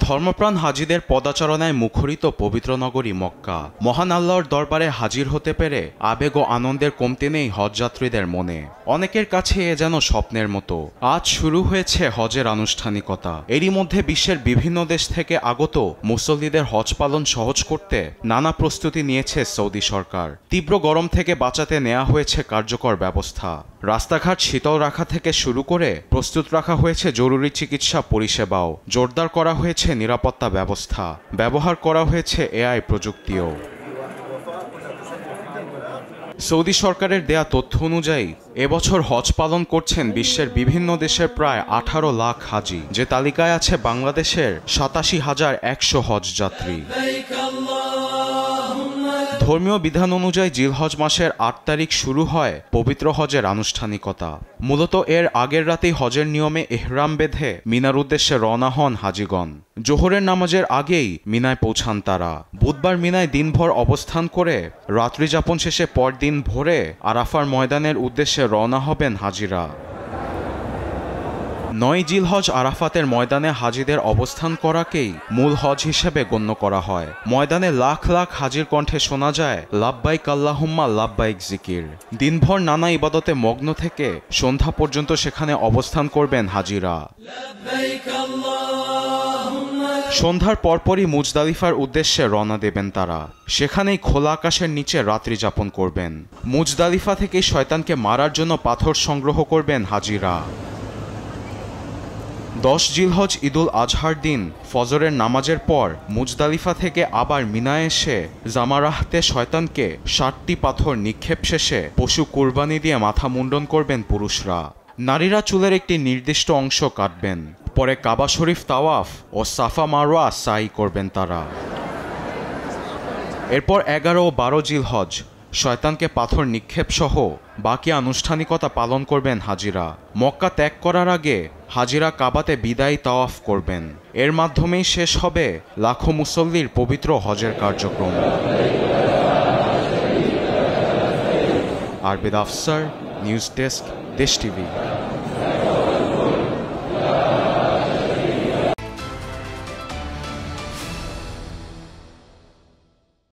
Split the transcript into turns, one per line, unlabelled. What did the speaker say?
ধর্মপ্রাণ হাজীদের পদাচারণায় মুখরিত পবিত্র নগরী মক্কা। মহান আল্লাহর দরবারে হাজির হতে পেরে আবেগ ও আনন্দের কমতি নেই হজযাত্রীদের মনে। অনেকের কাছে এ যেন স্বপ্নের মতো। আজ শুরু হয়েছে হজের আনুষ্ঠানিকতা। এরই মধ্যে বিশ্বের বিভিন্ন দেশ থেকে আগত মুসল্লিদের হজ পালন সহজ করতে নানা প্রস্তুতি নিয়েছে সৌদি সরকার। তীব্র গরম থেকে বাঁচাতে নেওয়া হয়েছে কার্যকর ব্যবস্থা। রাস্তাঘাট শীতল রাখা থেকে শুরু করে প্রস্তুত রাখা হয়েছে জরুরি চিকিৎসা পরিষেবাও। জোরদার করা হয়েছে নিরাপত্তা ব্যবস্থা। ব্যবহার করা হয়েছে এআই প্রযুক্তিও। সৌদি সরকারের দেয়া তথ্য অনুযায়ী এবছর হজ পালন করছেন বিশ্বের বিভিন্ন দেশের প্রায় 18 লাখ হাজি, যে তালিকায় আছে বাংলাদেশের 87,100 হজ যাত্রী। ধর্মীয় বিধান অনুযায়ী জিলহজ মাসের 8 তারিখ শুরু হয় পবিত্র হজের আনুষ্ঠানিকতা। মূলত এর আগের রাতেই হজের নিয়মে এহরাম বেঁধে মিনার উদ্দেশ্যে রওনা হন হাজিগণ। জোহরের নামাজের আগেই মিনায় পৌঁছান তারা। বুধবার মিনায় দিনভর অবস্থান করে রাত্রি যাপন শেষে পরদিন ভোরে আরাফার ময়দানের উদ্দেশ্যে রওনা হবেন হাজিরা। 9 জিলহজ আরাফাতের ময়দানে হাজিদের অবস্থান করাকেই মূল হজ হিসেবে গণ্য করা হয়। ময়দানে লাখ লাখ হাজির কণ্ঠে শোনা যায় লাব্বাইক আল্লাহুম্মা লাব্বাইক জিকির। দিনভর নানা ইবাদতে মগ্ন থেকে সন্ধ্যা পর্যন্ত সেখানে অবস্থান করবেন হাজিরা। সন্ধ্যার পরপরই মুজদালিফার উদ্দেশ্যে রওনা দেবেন তারা। সেখানেই খোলা আকাশের নিচে রাত্রি যাপন করবেন। মুজদালিফা থেকেই শয়তানকে মারার জন্য পাথর সংগ্রহ করবেন হাজিরা। 10 জিলহজ ঈদুল আজহার দিন ফজরের নামাজের পর মুজদালিফা থেকে আবার মিনায় এসে জামারাহতে শয়তানকে 60টি পাথর নিক্ষেপ শেষে পশু কুরবানি দিয়ে মাথা মুন্ডন করবেন পুরুষরা। নারীরা চুলের একটি নির্দিষ্ট অংশ কাটবেন। পরে কাবা শরীফ তাওয়াফ ও সাফা মারওয়া সাই করবেন তারা। এরপর 11 ও 12 জিলহজ শয়তানকে পাথর নিক্ষেপ সহ বাকি আনুষ্ঠানিকতা পালন করবেন হাজিরা। মক্কা ত্যাগ করার আগে হাজিরা কাবাতে বিদায়ী তাওয়াফ করবেন। এর মাধ্যমেই শেষ হবে লাখো মুসল্লির পবিত্র হজের কার্যক্রম। আরবেদ আফসার, নিউজ ডেস্ক, দেশ টিভি।